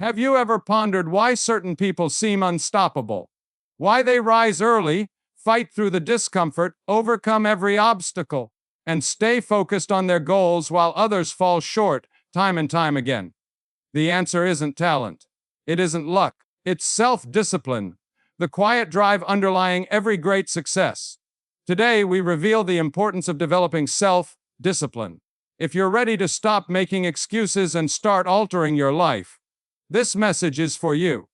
Have you ever pondered why certain people seem unstoppable? Why they rise early, fight through the discomfort, overcome every obstacle, and stay focused on their goals while others fall short time and time again? The answer isn't talent. It isn't luck. It's self-discipline, the quiet drive underlying every great success. Today, we reveal the importance of developing self-discipline. If you're ready to stop making excuses and start altering your life, this message is for you.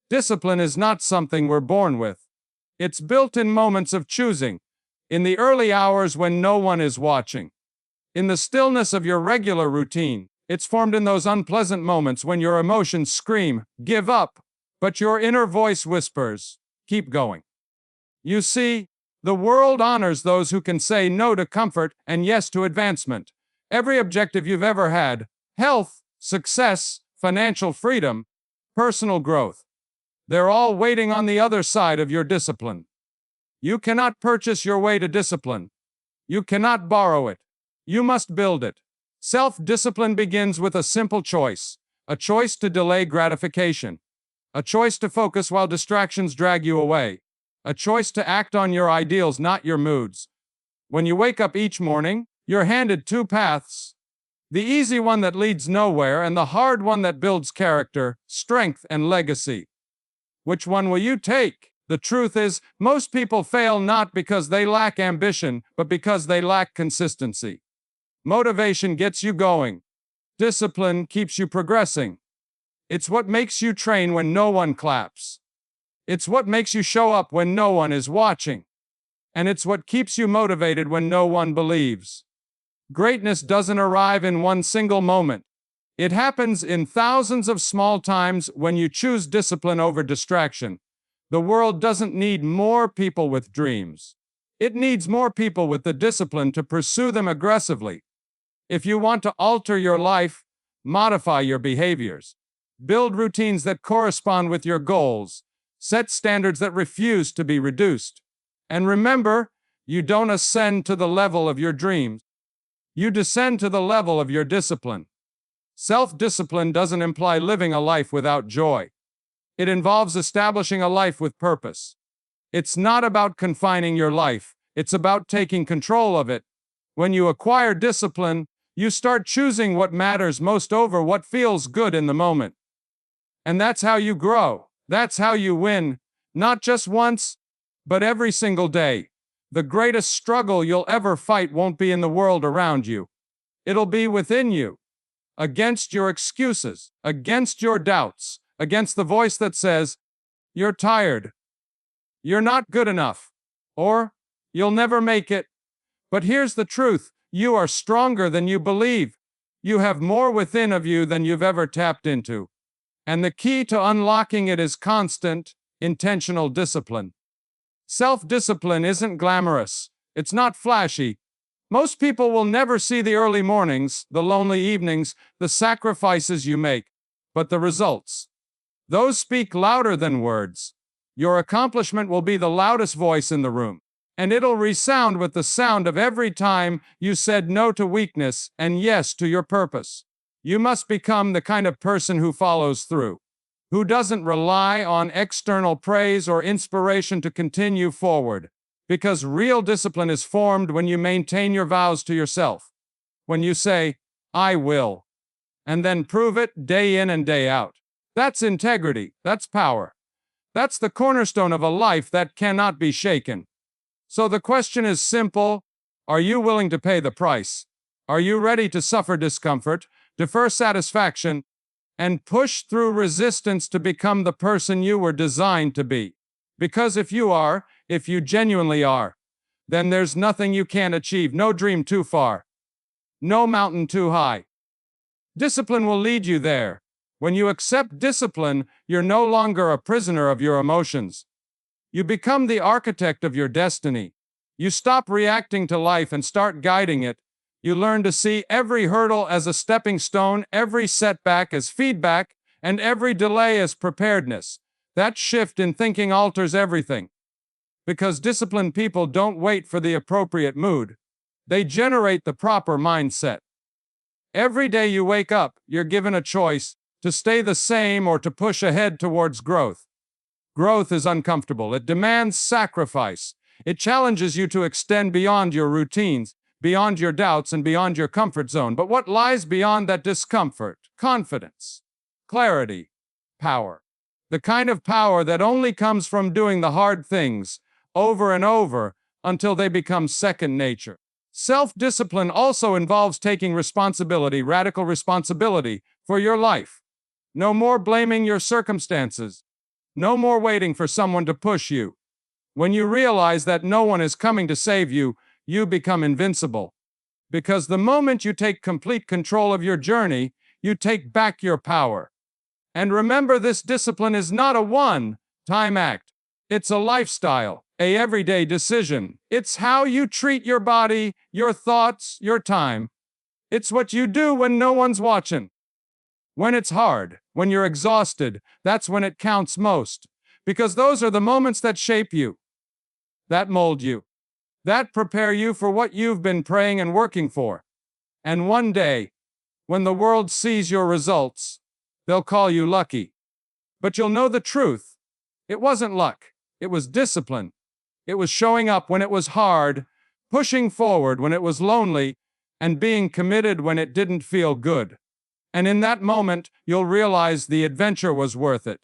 Discipline is not something we're born with. It's built in moments of choosing, in the early hours when no one is watching, in the stillness of your regular routine. It's formed in those unpleasant moments when your emotions scream, "Give up," but your inner voice whispers, "Keep going." You see, the world honors those who can say no to comfort and yes to advancement. Every objective you've ever had, health, success, financial freedom, personal growth, they're all waiting on the other side of your discipline. You cannot purchase your way to discipline. You cannot borrow it. You must build it. Self-discipline begins with a simple choice, a choice to delay gratification, a choice to focus while distractions drag you away, a choice to act on your ideals, not your moods. When you wake up each morning, you're handed two paths, the easy one that leads nowhere and the hard one that builds character, strength, and legacy. Which one will you take? The truth is, most people fail not because they lack ambition, but because they lack consistency. Motivation gets you going. Discipline keeps you progressing. It's what makes you train when no one claps. It's what makes you show up when no one is watching. And it's what keeps you motivated when no one believes. Greatness doesn't arrive in one single moment. It happens in thousands of small times when you choose discipline over distraction. The world doesn't need more people with dreams. It needs more people with the discipline to pursue them aggressively. If you want to alter your life, modify your behaviors. Build routines that correspond with your goals. Set standards that refuse to be reduced. And remember, you don't ascend to the level of your dreams. You descend to the level of your discipline. Self-discipline doesn't imply living a life without joy. It involves establishing a life with purpose. It's not about confining your life. It's about taking control of it. When you acquire discipline, you start choosing what matters most over what feels good in the moment. And that's how you grow. That's how you win, not just once, but every single day. The greatest struggle you'll ever fight won't be in the world around you. It'll be within you. Against your excuses, against your doubts, against the voice that says, "You're tired. You're not good enough," or "You'll never make it." But here's the truth. You are stronger than you believe. You have more within of you than you've ever tapped into. And the key to unlocking it is constant, intentional discipline. Self-discipline isn't glamorous. It's not flashy. Most people will never see the early mornings, the lonely evenings, the sacrifices you make. But the results, those speak louder than words. Your accomplishment will be the loudest voice in the room. And it'll resound with the sound of every time you said no to weakness and yes to your purpose. You must become the kind of person who follows through, who doesn't rely on external praise or inspiration to continue forward. Because real discipline is formed when you maintain your vows to yourself. When you say, "I will," and then prove it day in and day out. That's integrity. That's power. That's the cornerstone of a life that cannot be shaken. So the question is simple. Are you willing to pay the price? Are you ready to suffer discomfort, defer satisfaction, and push through resistance to become the person you were designed to be? Because if you are, if you genuinely are, then there's nothing you can't achieve, no dream too far, no mountain too high. Discipline will lead you there. When you accept discipline, you're no longer a prisoner of your emotions. You become the architect of your destiny. You stop reacting to life and start guiding it. You learn to see every hurdle as a stepping stone, every setback as feedback, and every delay as preparedness. That shift in thinking alters everything. Because disciplined people don't wait for the appropriate mood. They generate the proper mindset. Every day you wake up, you're given a choice to stay the same, or to push ahead towards growth. Growth is uncomfortable. It demands sacrifice. It challenges you to extend beyond your routines, beyond your doubts, and beyond your comfort zone. But what lies beyond that discomfort? Confidence, clarity, power. The kind of power that only comes from doing the hard things over and over until they become second nature. Self-discipline also involves taking responsibility, radical responsibility, for your life. No more blaming your circumstances. No more waiting for someone to push you. When you realize that no one is coming to save you, you become invincible. Because the moment you take complete control of your journey, you take back your power. And remember, this discipline is not a one-time act. It's a lifestyle, a everyday decision. It's how you treat your body, your thoughts, your time. It's what you do when no one's watching. When it's hard, when you're exhausted, that's when it counts most. Because those are the moments that shape you, that mold you, that prepare you for what you've been praying and working for. And one day, when the world sees your results, they'll call you lucky. But you'll know the truth. It wasn't luck. It was discipline. It was showing up when it was hard, pushing forward when it was lonely, and being committed when it didn't feel good. And in that moment, you'll realize the adventure was worth it.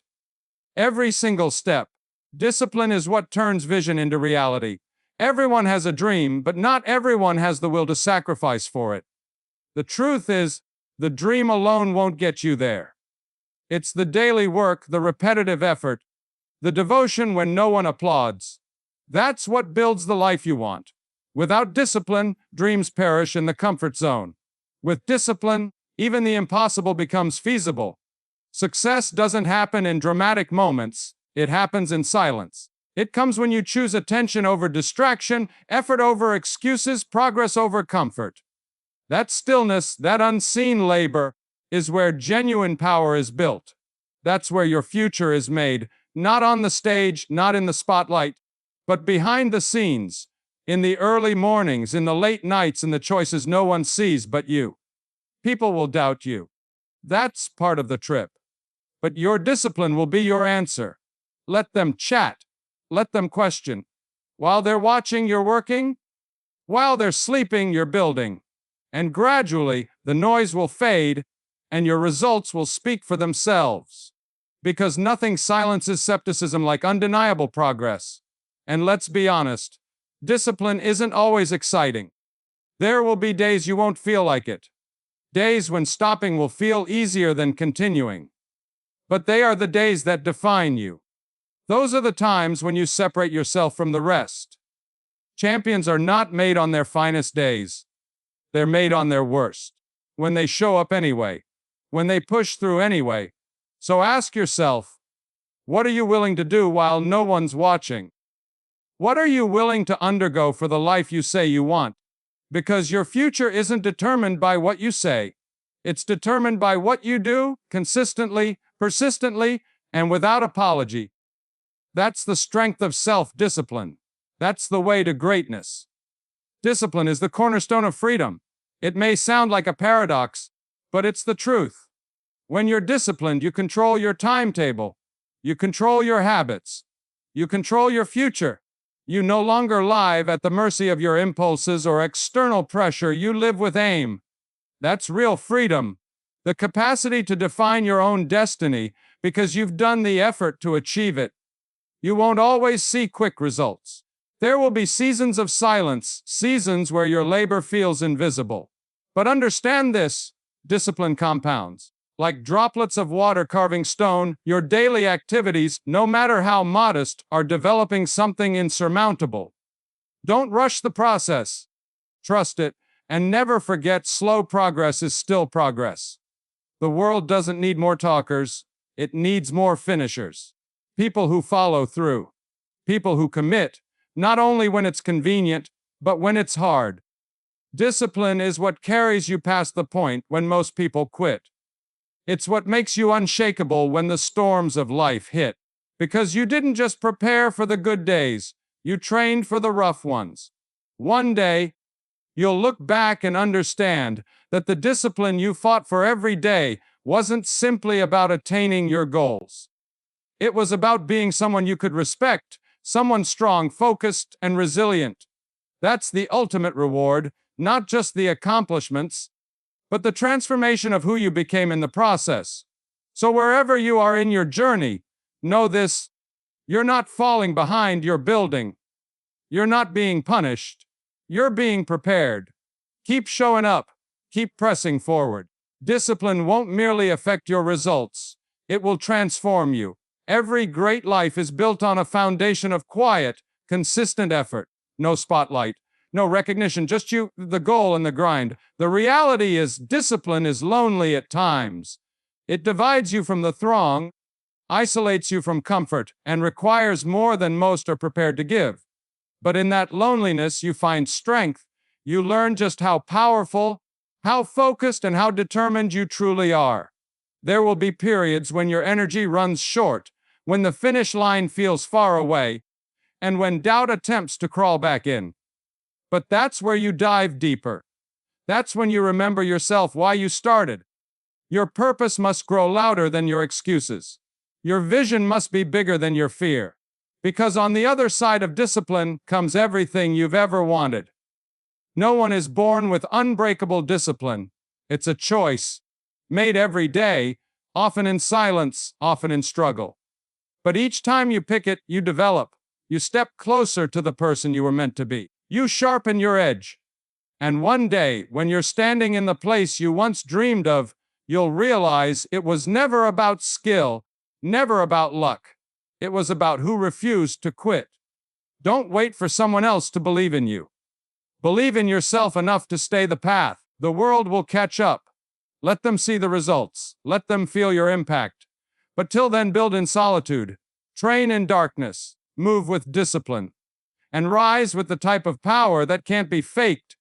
Every single step. Discipline is what turns vision into reality. Everyone has a dream, but not everyone has the will to sacrifice for it. The truth is, the dream alone won't get you there. It's the daily work, the repetitive effort, the devotion when no one applauds. That's what builds the life you want. Without discipline, dreams perish in the comfort zone. With discipline, even the impossible becomes feasible. Success doesn't happen in dramatic moments. It happens in silence. It comes when you choose attention over distraction, effort over excuses, progress over comfort. That stillness, that unseen labor, is where genuine power is built. That's where your future is made, not on the stage, not in the spotlight, but behind the scenes, in the early mornings, in the late nights, in the choices no one sees but you. People will doubt you. That's part of the trip. But your discipline will be your answer. Let them chat. Let them question. While they're watching, you're working. While they're sleeping, you're building. And gradually, the noise will fade, and your results will speak for themselves. Because nothing silences skepticism like undeniable progress. And let's be honest, discipline isn't always exciting. There will be days you won't feel like it. Days when stopping will feel easier than continuing. But they are the days that define you. Those are the times when you separate yourself from the rest. Champions are not made on their finest days. They're made on their worst. When they show up anyway. When they push through anyway. So ask yourself, what are you willing to do while no one's watching? What are you willing to undergo for the life you say you want? Because your future isn't determined by what you say. It's determined by what you do, consistently, persistently, and without apology. That's the strength of self-discipline. That's the way to greatness. Discipline is the cornerstone of freedom. It may sound like a paradox, but it's the truth. When you're disciplined, you control your timetable. You control your habits. You control your future. You no longer live at the mercy of your impulses or external pressure. You live with aim. That's real freedom. The capacity to define your own destiny because you've done the effort to achieve it. You won't always see quick results. There will be seasons of silence, seasons where your labor feels invisible. But understand this, discipline compounds. Like droplets of water carving stone, your daily activities, no matter how modest, are developing something insurmountable. Don't rush the process. Trust it, and never forget slow progress is still progress. The world doesn't need more talkers, it needs more finishers. People who follow through. People who commit, not only when it's convenient, but when it's hard. Discipline is what carries you past the point when most people quit. It's what makes you unshakable when the storms of life hit. Because you didn't just prepare for the good days, you trained for the rough ones. One day, you'll look back and understand that the discipline you fought for every day wasn't simply about attaining your goals. It was about being someone you could respect, someone strong, focused, and resilient. That's the ultimate reward, not just the accomplishments, but the transformation of who you became in the process. So wherever you are in your journey, know this: you're not falling behind, you're building. You're not being punished, you're being prepared. Keep showing up, keep pressing forward. Discipline won't merely affect your results, it will transform you. Every great life is built on a foundation of quiet, consistent effort. No spotlight, no recognition, just you, the goal, and the grind. The reality is, discipline is lonely at times. It divides you from the throng, isolates you from comfort, and requires more than most are prepared to give. But in that loneliness, you find strength. You learn just how powerful, how focused, and how determined you truly are. There will be periods when your energy runs short, when the finish line feels far away, and when doubt attempts to crawl back in. But that's where you dive deeper. That's when you remember yourself, why you started. Your purpose must grow louder than your excuses. Your vision must be bigger than your fear. Because on the other side of discipline comes everything you've ever wanted. No one is born with unbreakable discipline. It's a choice, made every day, often in silence, often in struggle. But each time you pick it, you develop. You step closer to the person you were meant to be. You sharpen your edge. And one day, when you're standing in the place you once dreamed of, you'll realize it was never about skill, never about luck. It was about who refused to quit. Don't wait for someone else to believe in you. Believe in yourself enough to stay the path. The world will catch up. Let them see the results. Let them feel your impact. But till then, build in solitude. Train in darkness. Move with discipline. And rise with the type of power that can't be faked,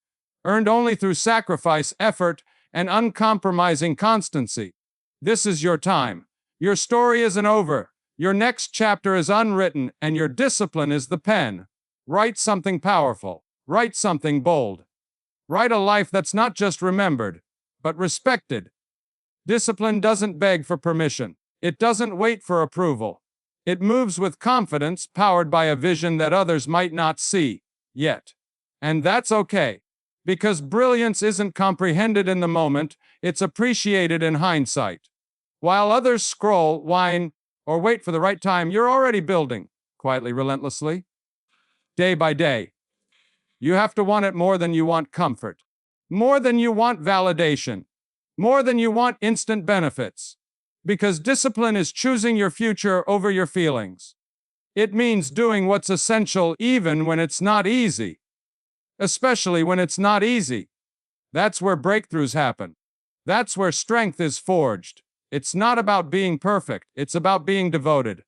earned only through sacrifice, effort, and uncompromising constancy. This is your time. Your story isn't over. Your next chapter is unwritten, and your discipline is the pen. Write something powerful. Write something bold. Write a life that's not just remembered, but respected. Discipline doesn't beg for permission. It doesn't wait for approval. It moves with confidence, powered by a vision that others might not see yet. And that's okay, because brilliance isn't comprehended in the moment, it's appreciated in hindsight. While others scroll, whine, or wait for the right time, you're already building, quietly, relentlessly, day by day. You have to want it more than you want comfort, more than you want validation, more than you want instant benefits. Because discipline is choosing your future over your feelings. It means doing what's essential even when it's not easy. Especially when it's not easy. That's where breakthroughs happen. That's where strength is forged. It's not about being perfect, it's about being devoted.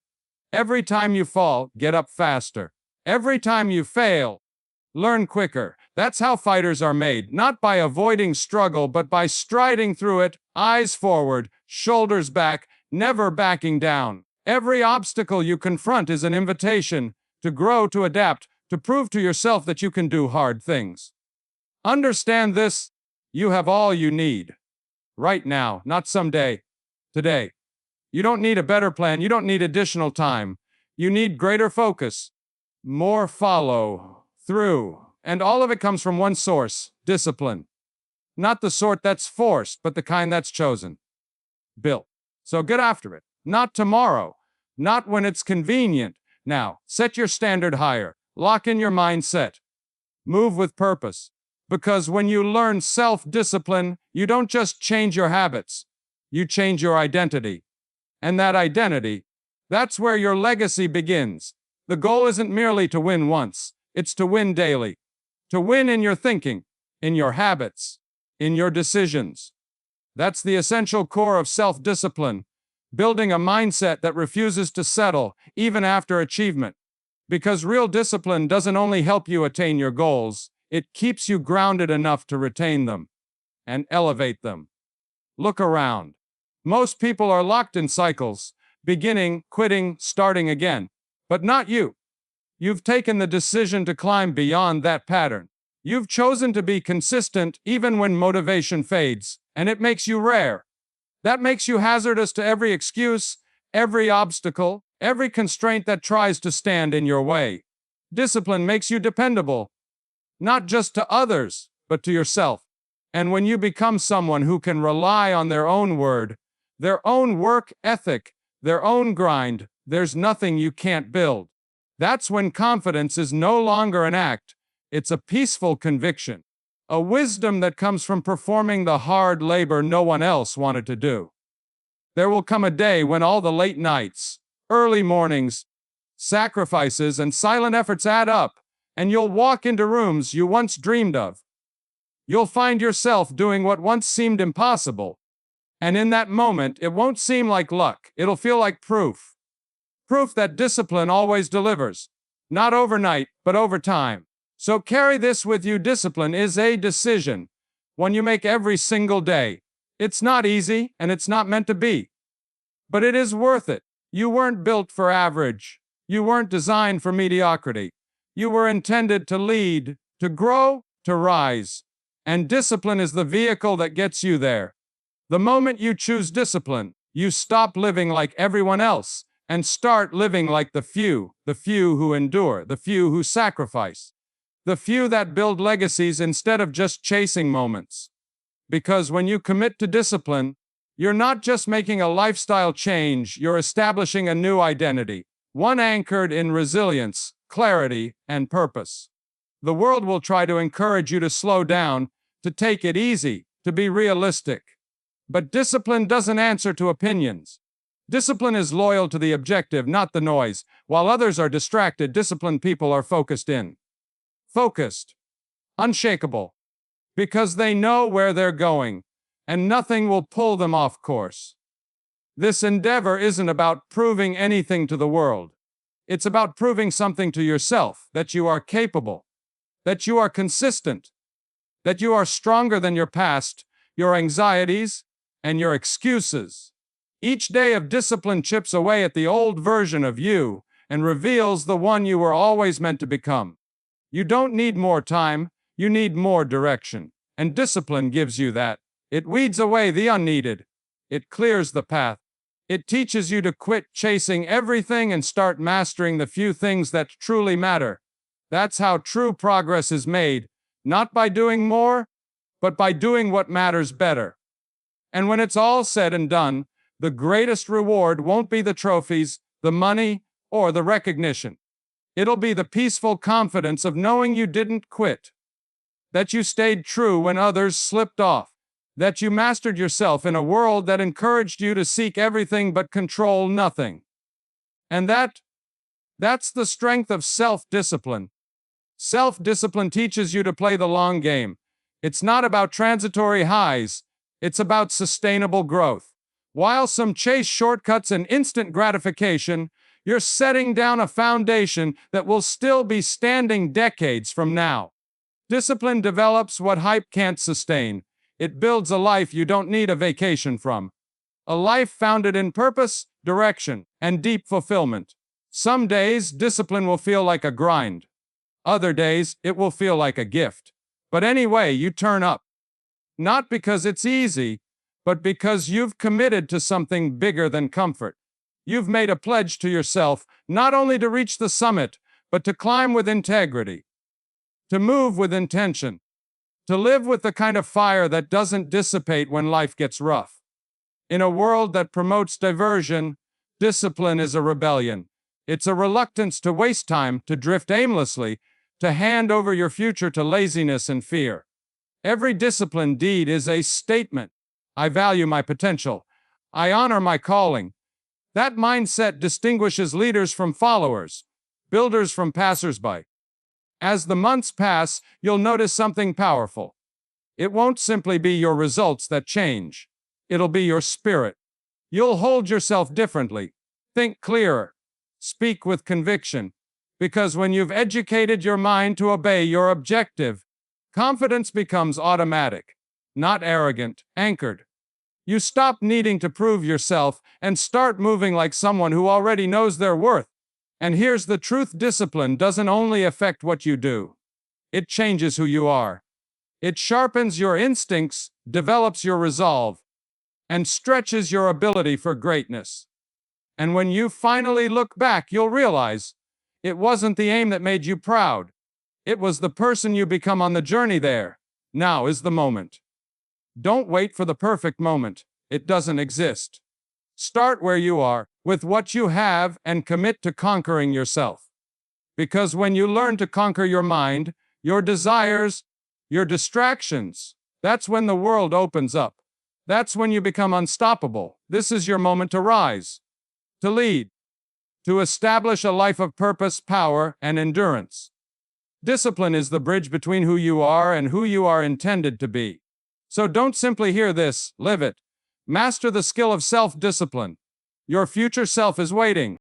Every time you fall, get up faster. Every time you fail, learn quicker. That's how fighters are made, not by avoiding struggle, but by striding through it, eyes forward, shoulders back, never backing down. Every obstacle you confront is an invitation to grow, to adapt, to prove to yourself that you can do hard things. Understand this: you have all you need. Right now, not someday. Today. You don't need a better plan, you don't need additional time. You need greater focus, more follow through. And all of it comes from one source: discipline. Not the sort that's forced, but the kind that's chosen. Built. So get after it. Not tomorrow. Not when it's convenient. Now, set your standard higher. Lock in your mindset. Move with purpose. Because when you learn self-discipline, you don't just change your habits. You change your identity. And that identity, that's where your legacy begins. The goal isn't merely to win once. It's to win daily. To win in your thinking, in your habits, in your decisions. That's the essential core of self-discipline, building a mindset that refuses to settle, even after achievement. Because real discipline doesn't only help you attain your goals, it keeps you grounded enough to retain them and elevate them. Look around. Most people are locked in cycles, beginning, quitting, starting again. But not you. You've taken the decision to climb beyond that pattern. You've chosen to be consistent even when motivation fades, and it makes you rare. That makes you hazardous to every excuse, every obstacle, every constraint that tries to stand in your way. Discipline makes you dependable, not just to others, but to yourself. And when you become someone who can rely on their own word, their own work ethic, their own grind, there's nothing you can't build. That's when confidence is no longer an act, it's a peaceful conviction, a wisdom that comes from performing the hard labor no one else wanted to do. There will come a day when all the late nights, early mornings, sacrifices, and silent efforts add up, and you'll walk into rooms you once dreamed of. You'll find yourself doing what once seemed impossible. And in that moment, it won't seem like luck, it'll feel like proof. Proof that discipline always delivers. Not overnight, but over time. So carry this with you: discipline is a decision, one you make every single day. It's not easy, and it's not meant to be. But it is worth it. You weren't built for average. You weren't designed for mediocrity. You were intended to lead, to grow, to rise. And discipline is the vehicle that gets you there. The moment you choose discipline, you stop living like everyone else and start living like the few who endure, the few who sacrifice, the few that build legacies instead of just chasing moments. Because when you commit to discipline, you're not just making a lifestyle change, you're establishing a new identity, one anchored in resilience, clarity, and purpose. The world will try to encourage you to slow down, to take it easy, to be realistic. But discipline doesn't answer to opinions. Discipline is loyal to the objective, not the noise. While others are distracted, disciplined people are focused in. Focused. Unshakable. Because they know where they're going, and nothing will pull them off course. This endeavor isn't about proving anything to the world. It's about proving something to yourself, that you are capable, that you are consistent, that you are stronger than your past, your anxieties, and your excuses. Each day of discipline chips away at the old version of you and reveals the one you were always meant to become. You don't need more time, you need more direction. And discipline gives you that. It weeds away the unneeded. It clears the path. It teaches you to quit chasing everything and start mastering the few things that truly matter. That's how true progress is made, not by doing more, but by doing what matters better. And when it's all said and done, the greatest reward won't be the trophies, the money, or the recognition. It'll be the peaceful confidence of knowing you didn't quit, that you stayed true when others slipped off, that you mastered yourself in a world that encouraged you to seek everything but control nothing. And that's the strength of self-discipline. Self-discipline teaches you to play the long game. It's not about transitory highs, it's about sustainable growth. While some chase shortcuts and instant gratification, you're setting down a foundation that will still be standing decades from now. Discipline develops what hype can't sustain. It builds a life you don't need a vacation from. A life founded in purpose, direction, and deep fulfillment. Some days, discipline will feel like a grind. Other days, it will feel like a gift. But anyway, you turn up. Not because it's easy, but because you've committed to something bigger than comfort. You've made a pledge to yourself, not only to reach the summit, but to climb with integrity, to move with intention, to live with the kind of fire that doesn't dissipate when life gets rough. In a world that promotes diversion, discipline is a rebellion. It's a reluctance to waste time, to drift aimlessly, to hand over your future to laziness and fear. Every disciplined deed is a statement. I value my potential. I honor my calling. That mindset distinguishes leaders from followers, builders from passersby. As the months pass, you'll notice something powerful. It won't simply be your results that change. It'll be your spirit. You'll hold yourself differently, think clearer, speak with conviction. Because when you've educated your mind to obey your objective, confidence becomes automatic, not arrogant, anchored. You stop needing to prove yourself and start moving like someone who already knows their worth. And here's the truth: discipline doesn't only affect what you do. It changes who you are. It sharpens your instincts, develops your resolve, and stretches your ability for greatness. And when you finally look back, you'll realize it wasn't the aim that made you proud. It was the person you become on the journey there. Now is the moment. Don't wait for the perfect moment. It doesn't exist. Start where you are, with what you have, and commit to conquering yourself. Because when you learn to conquer your mind, your desires, your distractions, that's when the world opens up. That's when you become unstoppable. This is your moment to rise, to lead, to establish a life of purpose, power, and endurance. Discipline is the bridge between who you are and who you are intended to be. So don't simply hear this, live it. Master the skill of self-discipline. Your future self is waiting.